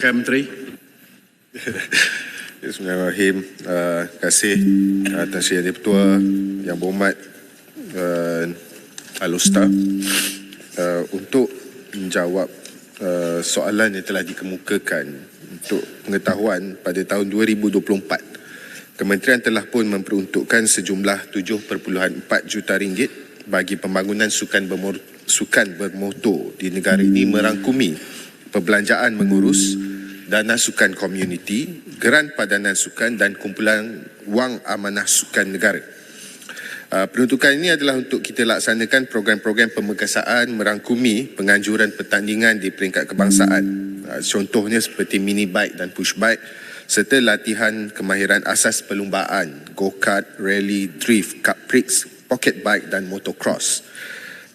Menteri. Bismillahirrahmanirrahim. Terima kasih Tan Sri Yang Di-Pertua, Yang Berhormat Al-Ustaz untuk menjawab soalan yang telah dikemukakan. Untuk pengetahuan, pada tahun 2024 Kementerian telah pun memperuntukkan sejumlah 7.4 juta ringgit bagi pembangunan sukan bermotor di negara ini, merangkumi perbelanjaan mengurus dana sukan komuniti, geran padanan sukan dan kumpulan wang amanah sukan negara. Peruntukan ini adalah untuk kita laksanakan program-program pemerkasaan merangkumi penganjuran pertandingan di peringkat kebangsaan. Contohnya seperti mini bike dan push bike, serta latihan kemahiran asas perlumbaan, go-kart, rally, drift, cup prix, pocket bike dan motocross.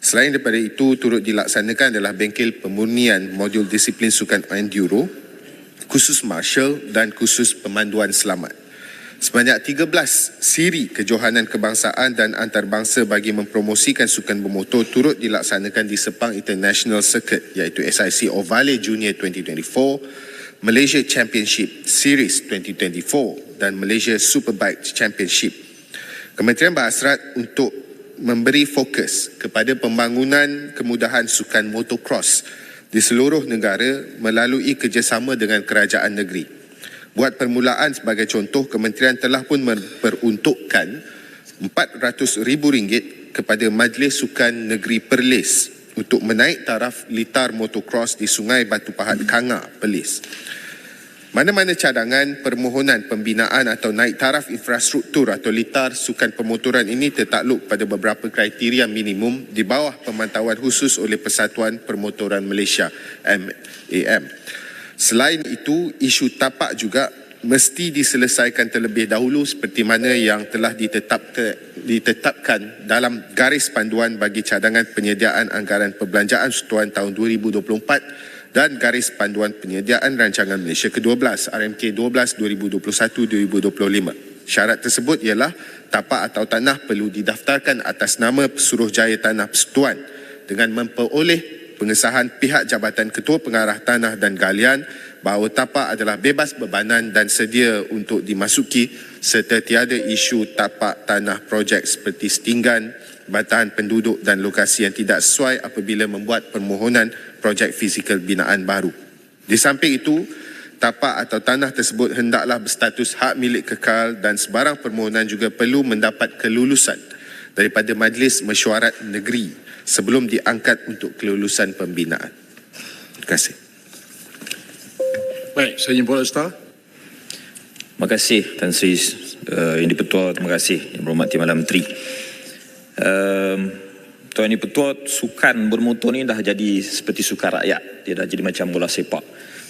Selain daripada itu, turut dilaksanakan adalah bengkel pemurnian modul disiplin sukan enduro, khusus martial dan khusus pemanduan selamat. Sebanyak 13 siri kejohanan kebangsaan dan antarabangsa bagi mempromosikan sukan bermotor turut dilaksanakan di Sepang International Circuit, iaitu SIC Ovale Junior 2024, Malaysia Championship Series 2024 dan Malaysia Superbike Championship. Kementerian berhasrat untuk memberi fokus kepada pembangunan kemudahan sukan motocross di seluruh negara melalui kerjasama dengan kerajaan negeri. Buat permulaan sebagai contoh, kementerian telah pun memperuntukkan RM400,000 kepada Majlis Sukan Negeri Perlis untuk menaik taraf litar motocross di Sungai Batu Pahat Kanga, Perlis. Mana-mana cadangan permohonan pembinaan atau naik taraf infrastruktur atau litar sukan pemotoran ini tertakluk pada beberapa kriteria minimum di bawah pemantauan khusus oleh Persatuan Permotoran Malaysia MAM. Selain itu, isu tapak juga mesti diselesaikan terlebih dahulu seperti mana yang telah ditetapkan dalam garis panduan bagi cadangan penyediaan anggaran perbelanjaan setuan tahun 2024 dan garis panduan penyediaan rancangan Malaysia ke-12 RMK 12 2021-2025. Syarat tersebut ialah tapak atau tanah perlu didaftarkan atas nama Pesuruhjaya Tanah Persekutuan dengan memperoleh pengesahan pihak Jabatan Ketua Pengarah Tanah dan Galian bahawa tapak adalah bebas bebanan dan sedia untuk dimasuki serta tiada isu tapak tanah projek seperti setinggan, bantahan penduduk dan lokasi yang tidak sesuai apabila membuat permohonan projek fizikal binaan baru. Di samping itu, tapak atau tanah tersebut hendaklah berstatus hak milik kekal dan sebarang permohonan juga perlu mendapat kelulusan daripada Majlis Mesyuarat Negeri sebelum diangkat untuk kelulusan pembinaan. Terima kasih. Baik, saya jemput Ustaz. Terima kasih Tan Sri Yang Di-Pertua, terima kasih Yang Berhormat Timbalan Menteri. Tuan Yang Di-Pertua, sukan bermotor ni dah jadi seperti sukan rakyat. Dia dah jadi macam bola sepak.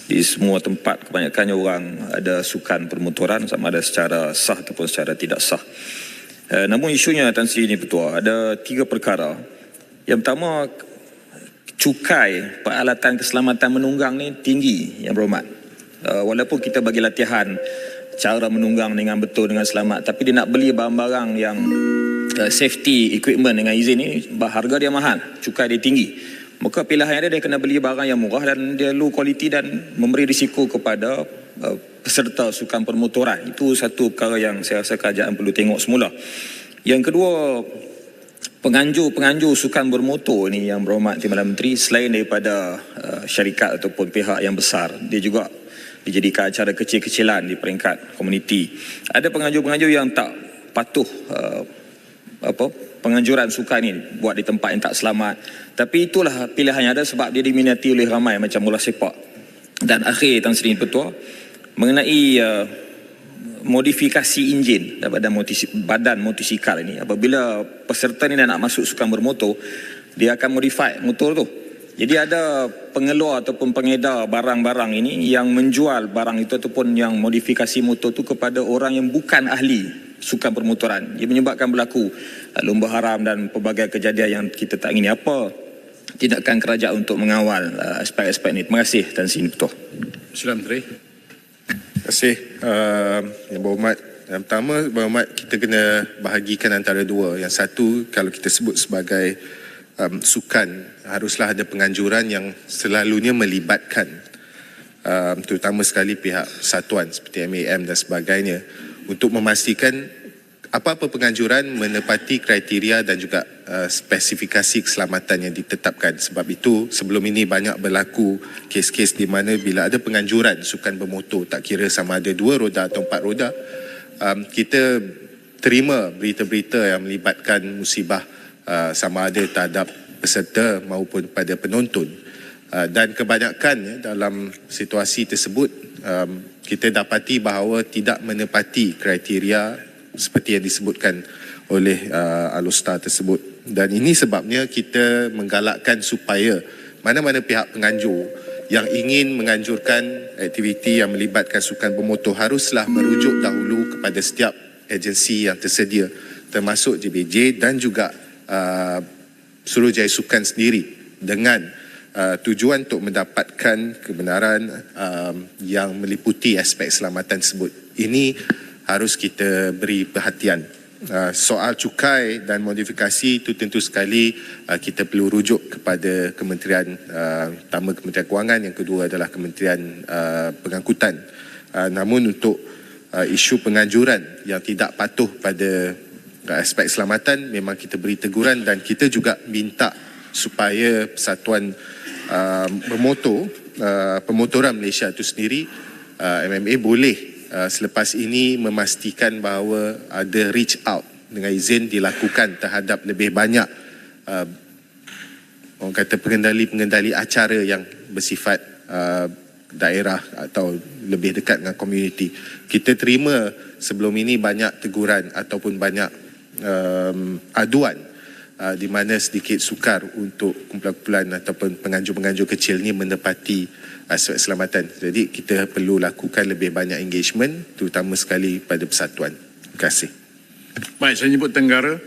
Di semua tempat kebanyakannya orang ada sukan permotoran, sama ada secara sah ataupun secara tidak sah. Namun isunya Tan Sri Yang Di-Pertua, ada 3 perkara. Yang pertama, cukai peralatan keselamatan menunggang ni tinggi, Yang Berhormat. Walaupun kita bagi latihan cara menunggang dengan betul, dengan selamat, tapi dia nak beli barang-barang yang safety equipment dengan izin ni, harga dia mahal, cukai dia tinggi. Maka pilihan dia kena beli barang yang murah dan dia low quality dan memberi risiko kepada peserta sukan permotoran. Itu satu perkara yang saya rasa kerajaan perlu tengok semula. Yang kedua, penganjur sukan bermotor ni Yang Berhormat Timbalan Menteri, selain daripada syarikat ataupun pihak yang besar, dia juga dijadikan acara kecil-kecilan di peringkat komuniti. Ada penganjur-penganjur yang tak patuh penganjuran sukan ni buat di tempat yang tak selamat. Tapi itulah pilihan yang ada sebab dia diminati oleh ramai macam bola sepak. Dan akhir Tan Sri Yang mengenai modifikasi enjin daripada badan motosikal ini. Apabila peserta ni nak masuk sukan bermotor, dia akan modify motor tu. Jadi ada pengeluar ataupun pengedar barang-barang ini yang menjual barang itu ataupun yang modifikasi motor tu kepada orang yang bukan ahli sukan permotoran. Ia menyebabkan berlaku lumba haram dan pelbagai kejadian yang kita tak ingini. Apa tindakan kerajaan untuk mengawal aspek-aspek ini? Terima kasih Tan Sri Yang Di-Pertua. Sila Menteri. Terima kasih Yang Berhormat. Yang pertama, Berhormat, kita kena bahagikan antara dua. Yang satu, kalau kita sebut sebagai sukan, haruslah ada penganjuran yang selalunya melibatkan terutama sekali pihak persatuan seperti MAM dan sebagainya untuk memastikan apa-apa penganjuran menepati kriteria dan juga spesifikasi keselamatan yang ditetapkan. Sebab itu sebelum ini banyak berlaku kes-kes di mana bila ada penganjuran sukan bermotor, tak kira sama ada 2 roda atau 4 roda, kita terima berita-berita yang melibatkan musibah sama ada terhadap peserta maupun pada penonton. Dan kebanyakan dalam situasi tersebut kita dapati bahawa tidak menepati kriteria seperti yang disebutkan oleh Alostar tersebut. Dan ini sebabnya kita menggalakkan supaya mana-mana pihak penganjur yang ingin menganjurkan aktiviti yang melibatkan sukan bermotor haruslah merujuk dahulu kepada setiap agensi yang tersedia, termasuk JBJ dan juga Suruhjaya Sukan sendiri, dengan tujuan untuk mendapatkan kebenaran yang meliputi aspek keselamatan tersebut. Ini harus kita beri perhatian. Soal cukai dan modifikasi itu tentu sekali kita perlu rujuk kepada kementerian, pertama Kementerian Kewangan, yang kedua adalah Kementerian Pengangkutan. Namun untuk isu penganjuran yang tidak patuh pada aspek keselamatan, memang kita beri teguran dan kita juga minta supaya Persatuan Bermotor, Pemotoran Malaysia itu sendiri, MMA, boleh selepas ini memastikan bahawa ada reach out dengan izin dilakukan terhadap lebih banyak orang kata pengendali-pengendali acara yang bersifat daerah atau lebih dekat dengan komuniti. Kita terima sebelum ini banyak teguran ataupun banyak aduan di mana sedikit sukar untuk kumpulan-kumpulan ataupun penganjur-penganjur kecil ni menepati aspek keselamatan. Jadi kita perlu lakukan lebih banyak engagement, terutama sekali pada persatuan. Terima kasih. Baik, saya nyebut Tenggara.